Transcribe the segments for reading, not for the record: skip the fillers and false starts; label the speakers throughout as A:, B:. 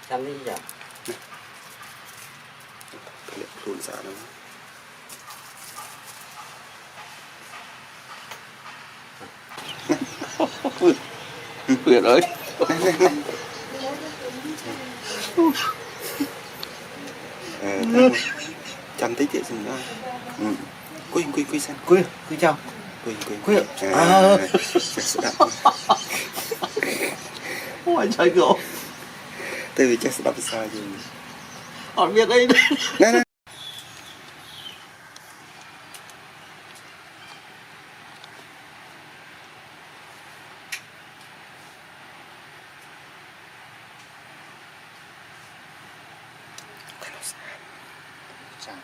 A: chăm đi nhỉ
B: liệt luôn sao đâu
C: Huyền ơi
B: chăm thấy chị xong đó quy xem
A: quy chào
B: quy
A: ôi trời gỗ
B: tại vì chắc sẽ đọc sao chứ
A: hỏi biết đây
B: nè
A: chào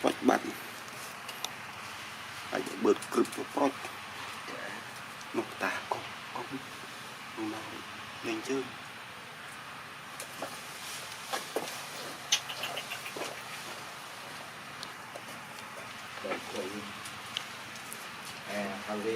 B: bật bật phải bật cực pro một tà con nó lên chơi
A: thằng gì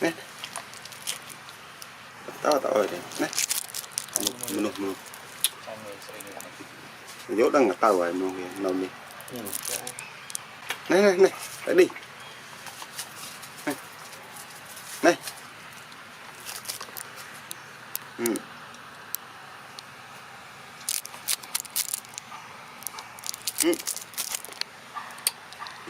B: nè tao rồi nè menuk dốt đang tao rồi menuk nâu đi này phải đi này ừ